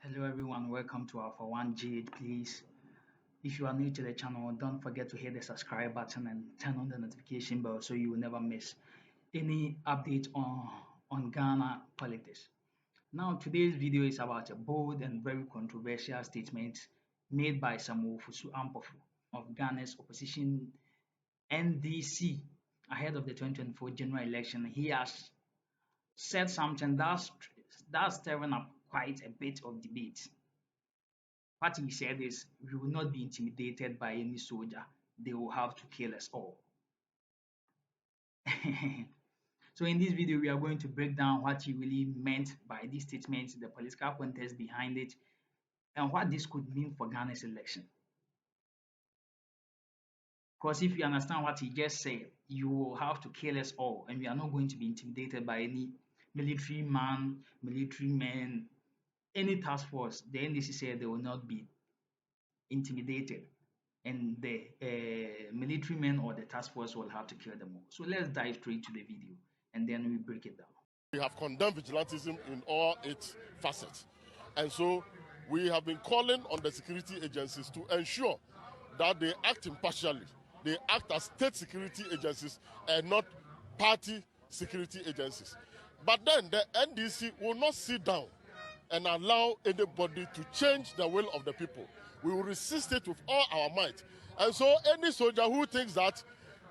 Hello everyone, welcome to Alpha OneTV. Please, if you are new to the channel, don't forget to hit the subscribe button and turn on the notification bell so you will never miss any update on Ghana politics. Now, today's video is about a bold and very controversial statement made by Samuel Fusu Ampofu of Ghana's opposition NDC ahead of the 2024 general election. He has said something that's stirring up quite a bit of debate. What he said is, we will not be intimidated by any soldier. They will have to kill us all. So in this video, we are going to break down what he really meant by this statement, the political context behind it, and what this could mean for Ghana's election. Because if you understand what he just said, you will have to kill us all, and we are not going to be intimidated by any military man, military men, any task force. The NDC said they will not be intimidated, and the military men or the task force will have to kill them all. So let's dive straight to the video, and then we break it down. We have condemned vigilantism in all its facets. And so we have been calling on the security agencies to ensure that they act impartially. They act as state security agencies and not party security agencies. But then the NDC will not sit down and allow anybody to change the will of the people. We will resist it with all our might. And so any soldier who thinks that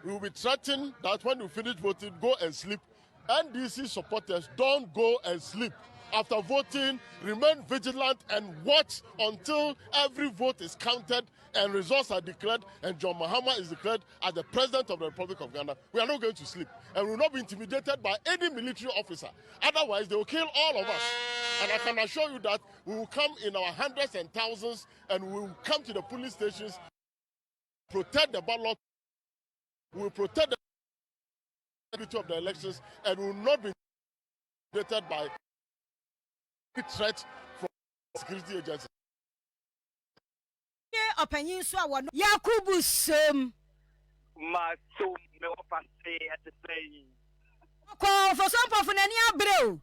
we will be threatened that when we finish voting, go and sleep, NDC supporters, don't go and sleep. After voting, remain vigilant and watch until every vote is counted and results are declared and John Mahama is declared as the President of the Republic of Ghana. We are not going to sleep, and we will not be intimidated by any military officer. Otherwise, they will kill all of us. And I can assure you that we will come in our hundreds and thousands, and we will come to the police stations, protect the ballot, we will protect the integrity of the elections, and we will not be intimidated by threat from security agencies. Opinion so one Yakubu Sem Maso me opase at the saying. Call for some of any abro.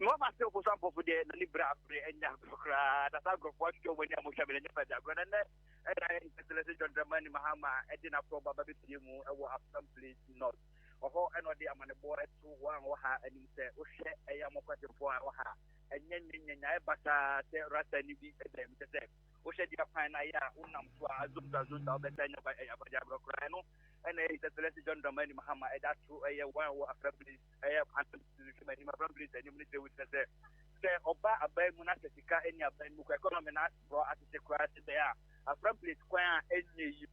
No master for some of the Libra and Yakra, that's a good watch when you must have been a and I interested John Dramani Mahama, Edina Proba Babimu, I will have some place not. Or I know the amount of boy to one or her and you say, oh, share a yamoka for her. And then I but Rasta Nibi them the same. Oshe dia fine ya unamtwa azunda obetanya ba abajabro krano ene itetelesi John Dramani Mahama that through a one wa afrablis mani mafrablis and you with say oba abai munasetika eni abai mu economy na bro atete kwase there afrablis kwan enye yi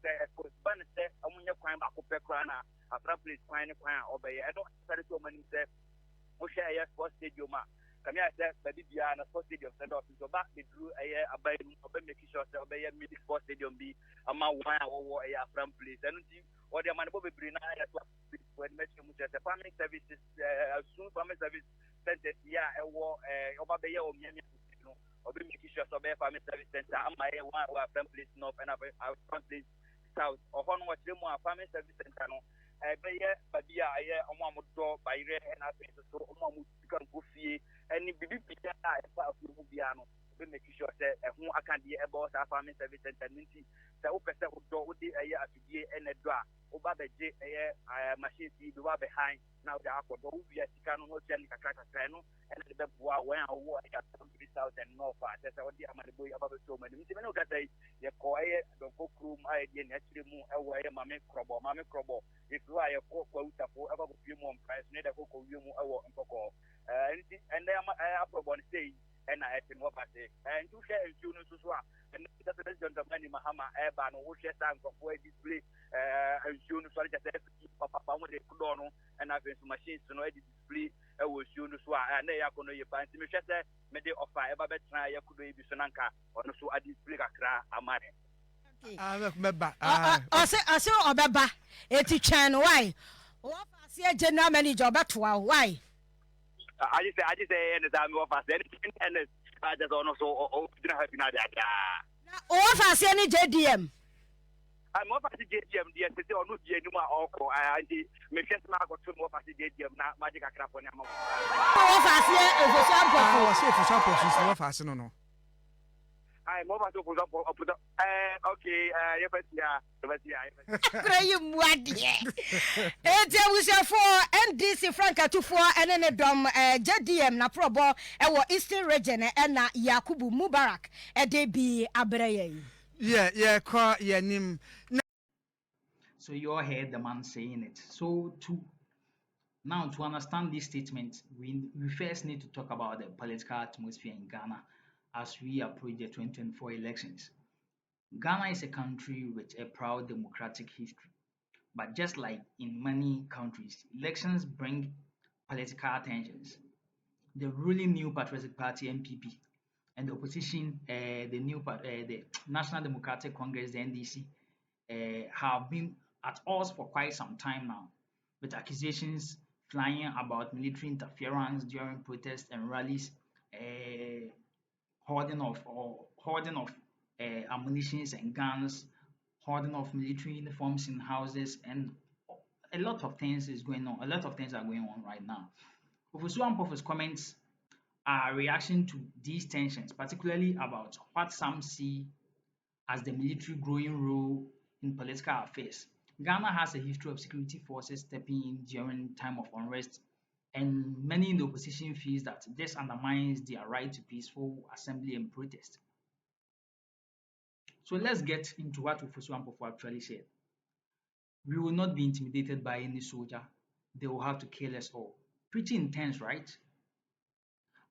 say ko ban say amunye kwan ba ko pekrana afrablis kwan obey I don't start to mani say oshe ya sports stadium Kami said, baby, and a sports stadium send off to back the drew a by making sure that obey a midi sports stadium be a man one or a from place. And what the man will be bringing when mentioned the farming services, soon farming service center, yeah, a war, obey or be making sure that farming service center, my one from place north and from place south, or one was more farming service center. Baby, I am one door by red and I think so, can go fee. And if you be a Mubiano, we make sure that who I can be about our farming service and tendency. The open would go with the air to be and a draw. Over the J machine, you are behind now. The Aqua, we are Ticano, Janica Crano, and the Bebois, when I walk at south and north. That's what the Amanaboy about so many. You know that they quiet, the book room idea naturally move away, Mamma Crobo. If you are a cook, for ever few more price, neither cook you more and cocoa. And they are probably saying, and I think what I say, and to share students as well. And the President of Mani Mahama, Eban, who shares time for display, and students, so just Papa, they could on, and I've been machines to know display, was students who are, and they are going to find me, Mede of fire, but try, you could be Sonanka, or so I display a cra, a money. I saw Obaba, 80 chan, why? What I see a general manager, but why? I just say, and I'm off as anything, and I just also didn't have that. What I see any JDM. I'm off as the JDM, the SSC or not anymore, or I make sure I got two more as the JDM, not magic crap on your mouth. What I see is a sample. was so for some person fast no. I more about to put up. Okay, Pray you mwadi. Ete wusia for NDC Franka 24 ene dom JDM na probo e Eastern region na Yakubu Mubarak e de bi abreye. Yeah, kwa nim. So you all heard the man saying it. So to understand this statement, we first need to talk about the political atmosphere in Ghana as we approach the 2024 elections. Ghana is a country with a proud democratic history, but just like in many countries, elections bring political tensions. The ruling New Patriotic Party (NPP) and the opposition, the National Democratic Congress (NDC), have been at odds for quite some time now, with accusations flying about military interference during protests and rallies, hoarding of ammunition and guns, hoarding of military uniforms in houses, and a lot of things is going on. A lot of things are going on right now. Professor Ampofo's comments are a reaction to these tensions, particularly about what some see as the military growing role in political affairs. Ghana has a history of security forces stepping in during time of unrest, and many in the opposition feels that this undermines their right to peaceful assembly and protest. So let's get into what Professor Ampofo actually said. We will not be intimidated by any soldier. They will have to kill us all. Pretty intense, right?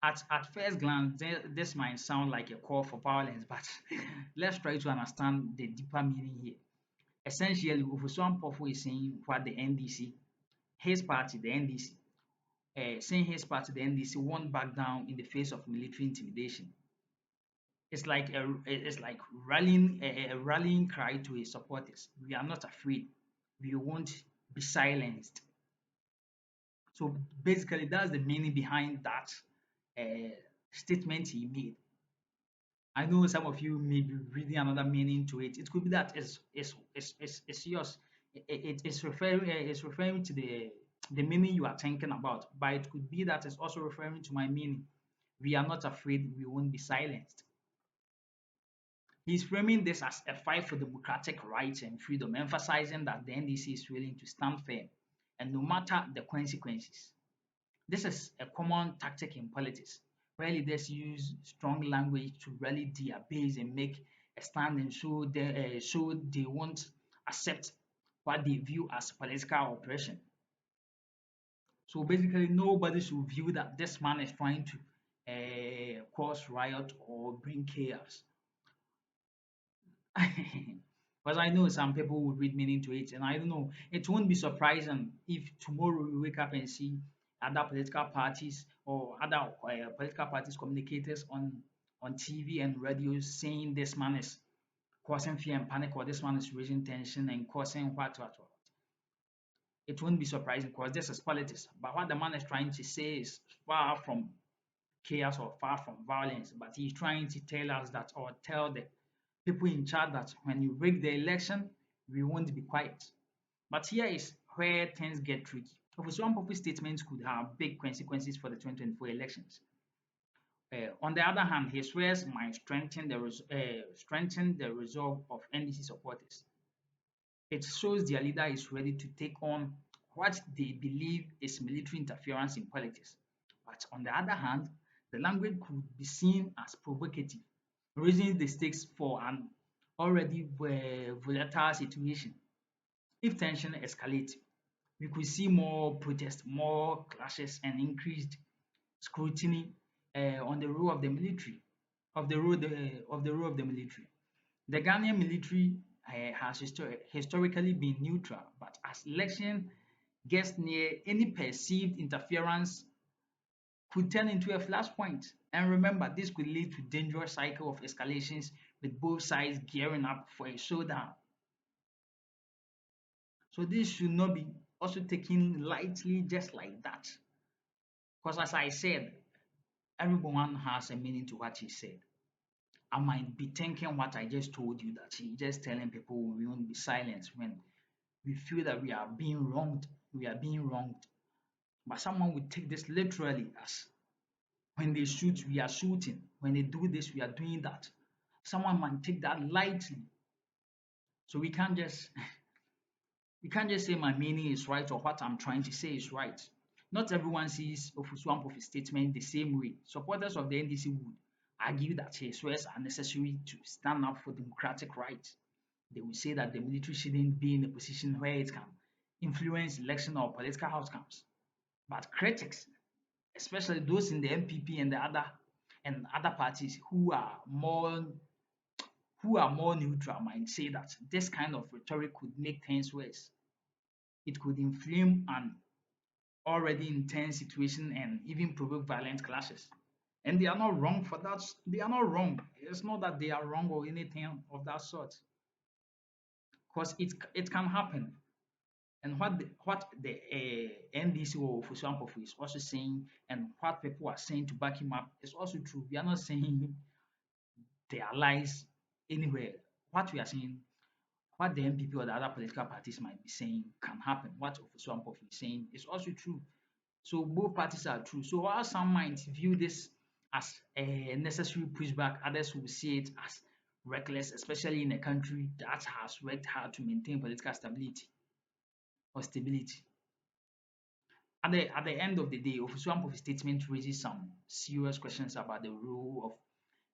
At first glance, this might sound like a call for violence, but let's try to understand the deeper meaning here. Essentially, Professor Ampofo is saying what the NDC, his party, the NDC, saying his party, the NDC, won't back down in the face of military intimidation. It's like a rallying cry to his supporters. We are not afraid. We won't be silenced. So basically, that's the meaning behind that statement he made. I know some of you may be reading another meaning to it. It could be that it's yours. It's referring to the meaning you are thinking about, but it could be that it's also referring to my meaning. We are not afraid. We won't be silenced. He's framing this as a fight for democratic rights and freedom, emphasizing that the NDC is willing to stand firm and no matter the consequences. This is a common tactic in politics, where leaders use strong language to rally their base and make a stand and show they won't accept what they view as political oppression. So basically, nobody should view that this man is trying to cause riot or bring chaos. Because I know some people would read meaning to it, and I don't know, it won't be surprising if tomorrow we wake up and see other political parties or other political parties communicators on TV and radio saying this man is causing fear and panic, or this one is raising tension and causing what. It won't be surprising because this is politics. But what the man is trying to say is far from chaos or far from violence. But he's trying to tell us that, or tell the people in charge, that when you rig the election, we won't be quiet. But here is where things get tricky. Professor Ampofo's statements could have big consequences for the 2024 elections. On the other hand, his words might strengthen the resolve of NDC supporters. It shows their leader is ready to take on what they believe is military interference in politics. But on the other hand, the language could be seen as provocative, raising the stakes for an already volatile situation. If tension escalates, we could see more protests, more clashes, and increased scrutiny on the role of the military, of the role of the military. The Ghanaian military has historically been neutral, but as election gets near, any perceived interference could turn into a flashpoint. And remember, this could lead to dangerous cycle of escalations with both sides gearing up for a showdown. So this should not be also taken lightly just like that. Because as I said, everyone has a meaning to what he said. I might be thinking what I just told you, that he's just telling people we won't be silenced when we feel that we are being wronged. We are being wronged. But someone would take this literally as When they shoot, we are shooting. When they do this, we are doing that. Someone might take that lightly. So we can't just we can't just say my meaning is right or what I'm trying to say is right. Not everyone sees Ofusuampofi's statement the same way. Supporters of the NDC would argue that his words are necessary to stand up for democratic rights. They will say that the military shouldn't be in a position where it can influence election or political outcomes. But critics, especially those in the MPP and the other parties who are more neutral, might say that this kind of rhetoric could make things worse. It could inflame an already intense situation and even provoke violent clashes. And they are not wrong for that. They are not wrong. It's not that they are wrong or anything of that sort. Because it can happen. And what the NDC or Fusuampofu is also saying, and what people are saying to back him up, is also true. We are not saying they are lies anywhere. What we are saying, what the MPP or the other political parties might be saying can happen. What Fusuampofu is saying is also true. So both parties are true. So while some might view this as a necessary pushback, others will see it as reckless, especially in a country that has worked hard to maintain political stability or stability. At the end of the day, Ofusuampofi's statement raises some serious questions about the role of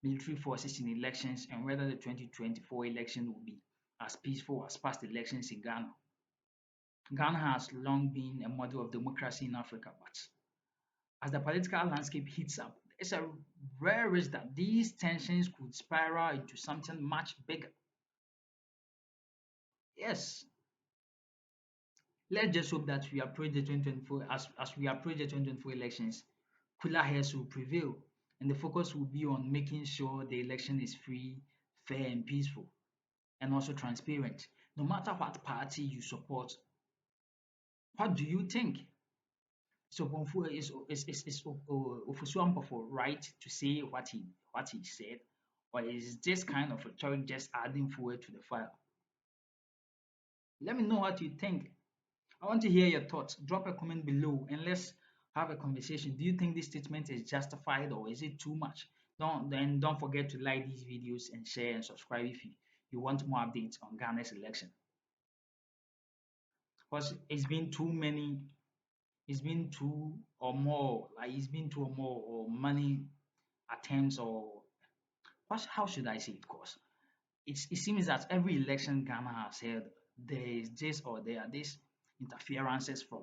military forces in elections and whether the 2024 election will be as peaceful as past elections in Ghana. Ghana has long been a model of democracy in Africa, but as the political landscape heats up, there's a rare risk that these tensions could spiral into something much bigger. Yes, let's just hope that we approach the 2024 as we approach the 2024 elections, cooler heads will prevail, and the focus will be on making sure the election is free, fair, and peaceful, and also transparent. No matter what party you support, what do you think? So Bonfu is Ofusuampofu right to say what he said, or is this kind of rhetoric just adding fuel to the fire? Let me know what you think. I want to hear your thoughts. Drop a comment below and let's have a conversation. Do you think this statement is justified or is it too much? Don't forget to like these videos and share and subscribe if you want more updates on Ghana's election. Because it's been two or more, or many attempts or how should I say it? Because it seems that every election Ghana has held, there is this or there are these interferences from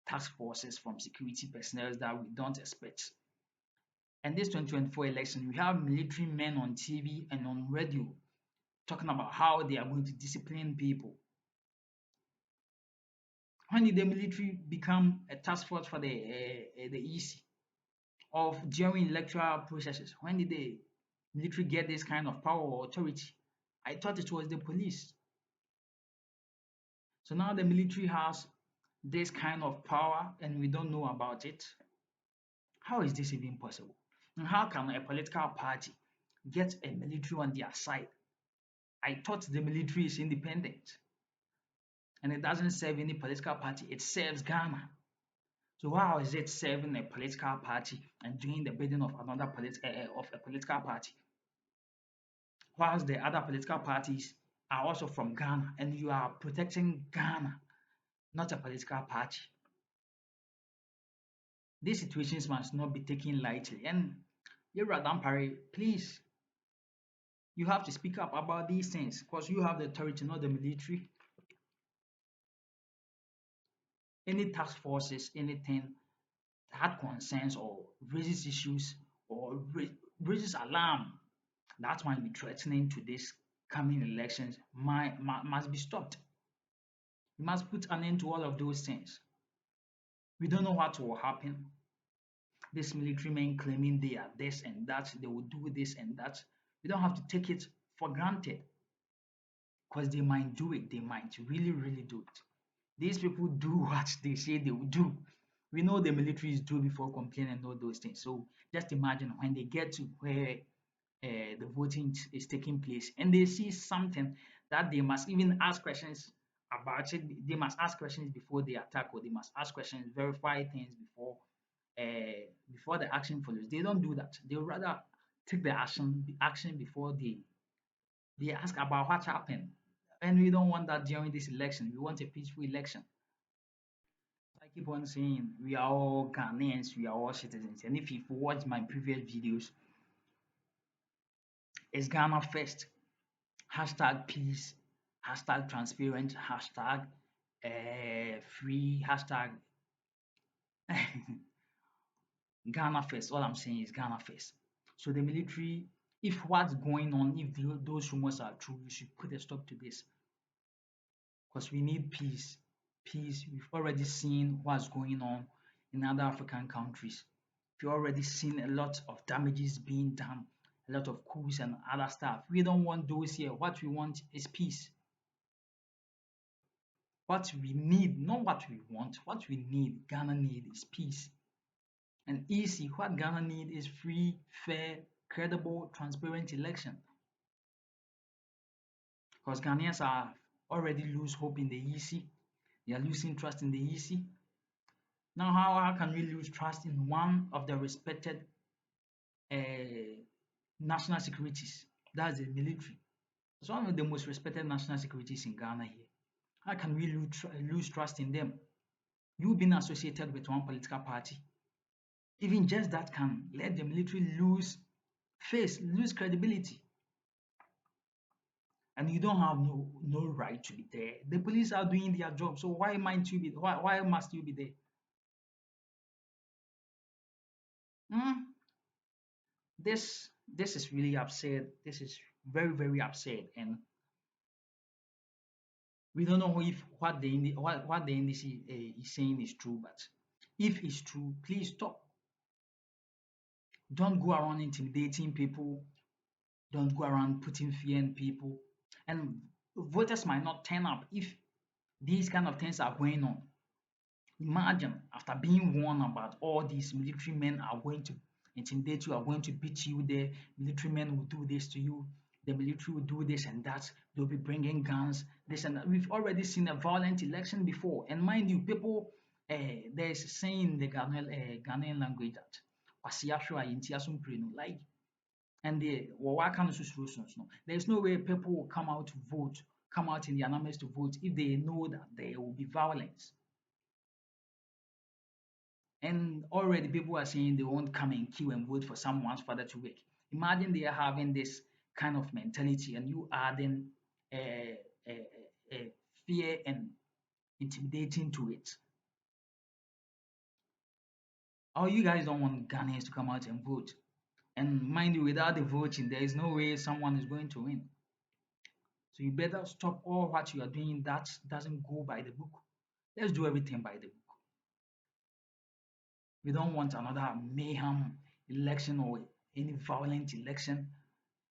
task forces, from security personnel that we don't expect. And this 2024 election, we have military men on TV and on radio talking about how they are going to discipline people. When did the military become a task force for the EC? Of during electoral processes, when did the military get this kind of power or authority? I thought it was the police. So now the military has this kind of power and we don't know about it. How is this even possible? And how can a political party get a military on their side? I thought the military is independent and it doesn't serve any political party, it serves Ghana. So how is it serving a political party and doing the bidding of another of a political party? Whilst the other political parties are also from Ghana and you are protecting Ghana, not a political party. These situations must not be taken lightly. And Yera, please, you have to speak up about these things because you have the authority, not the military. Any task forces, anything that concerns or raises issues or raises alarm that might be threatening to this coming elections must be stopped. We must put an end to all of those things. We don't know what will happen. These military men claiming they are this and that, they will do this and that. We don't have to take it for granted because they might do it. They might really, really do it. These people do what they say they will do. We know the military is due before complaining and all those things. So just imagine when they get to where the voting is taking place and they see something that they must even ask questions about it. They must ask questions before they attack, or they must ask questions, verify things before before the action follows. They don't do that. They rather take the action before they ask about what happened. And we don't want that during this election. We want a peaceful election. I keep on saying we are all Ghanaians, we are all citizens. And if you've watched my previous videos, it's Ghana first. Hashtag peace, hashtag transparent, hashtag free, hashtag Ghana first. All I'm saying is Ghana first. So the military, if what's going on, if those rumors are true, we should put a stop to this because we need peace. Peace. We've already seen what's going on in other African countries. We've already seen a lot of damages being done, a lot of coups and other stuff. We don't want those here. What we want is peace. What we need, not what we want, what we need, Ghana need is peace. And easy, what Ghana need is free, fair, credible, transparent election. Because Ghanaians are already lose hope in the EC. They are losing trust in the EC. Now, how can we lose trust in one of the respected national securities? That's the military. It's one of the most respected national securities in Ghana here. How can we lose trust in them? You being associated with one political party, even just that can let the military lose face, lose credibility. And you don't have no right to be there. The police are doing their job, so why must you be there? This is really upset. This is very, very upset, and we don't know if what the NDC is saying is true. But if it's true, please stop. Don't go around intimidating people. Don't go around putting fear in people. And voters might not turn up if these kind of things are going on. Imagine after being warned about all these military men are going to intimidate you, are going to beat you, the military men will do this to you, the military will do this and that, they'll be bringing guns, this and that. We've already seen a violent election before. And mind you, people, there's a saying in the Ghanaian language that, like, and there's no way people will come out to vote, come out in their numbers to vote if they know that there will be violence. And already people are saying they won't come and queue and vote for someone's father to work. Imagine they are having this kind of mentality and you adding fear and intimidating to it. Or you guys don't want Ghanaians to come out and vote. And mind you, without the voting, there is no way someone is going to win. So you better stop all what you are doing that doesn't go by the book. Let's do everything by the book. We don't want another mayhem election or any violent election.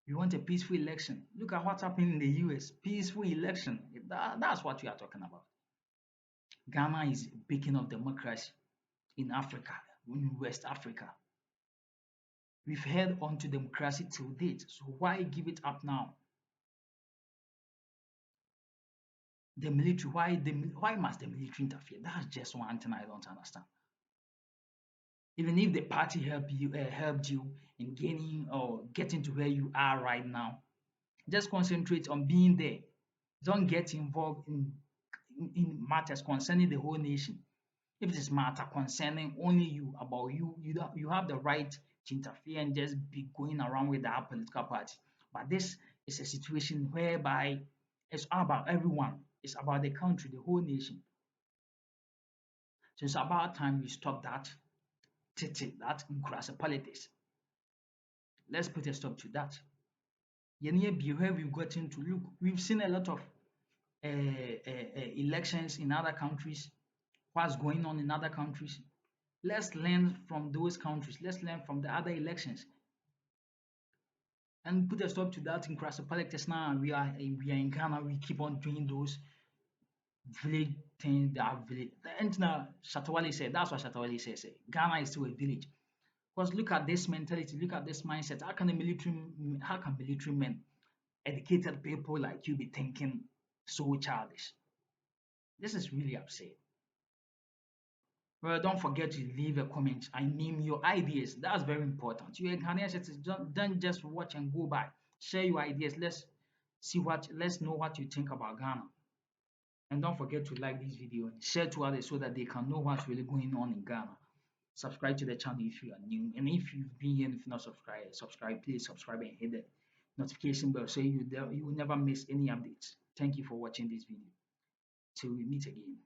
We want a peaceful election. Look at what's happening in the US. Peaceful election. That's what we are talking about. Ghana is a beacon of democracy in Africa, in West Africa. We've held on to democracy till date, so why give it up now? The military, why must the military interfere? That's just one thing I don't understand. Even if the party helped you in gaining or getting to where you are right now, just concentrate on being there. Don't get involved in matters concerning the whole nation. If it is matter concerning only you, about you, you have the right to interfere and just be going around with that political party. But this is a situation whereby it's about everyone. It's about the country, the whole nation. So it's about time we stop that politics. Let's put a stop to that. Where we've gotten to look, we've seen a lot of elections in other countries, what's going on in other countries. Let's learn from those countries. Let's learn from the other elections and put a stop to that in politics. Now we are in Ghana. We keep on doing those village things. And now Shatawale said, that's what Shatawale says. Ghana is still a village. Because look at this mentality, look at this mindset. How can military men, educated people like you, be thinking so childish? This is really upsetting. Well, don't forget to leave a comment. I mean your ideas. That's very important. You Ghanaian citizens, don't just watch and go by. Share your ideas. Let's know what you think about Ghana. And don't forget to like this video and share to others so that they can know what's really going on in Ghana. Subscribe to the channel if you are new. And if you've been here and if you're not subscribed, please subscribe and hit the notification bell so you will never miss any updates. Thank you for watching this video. Till we meet again.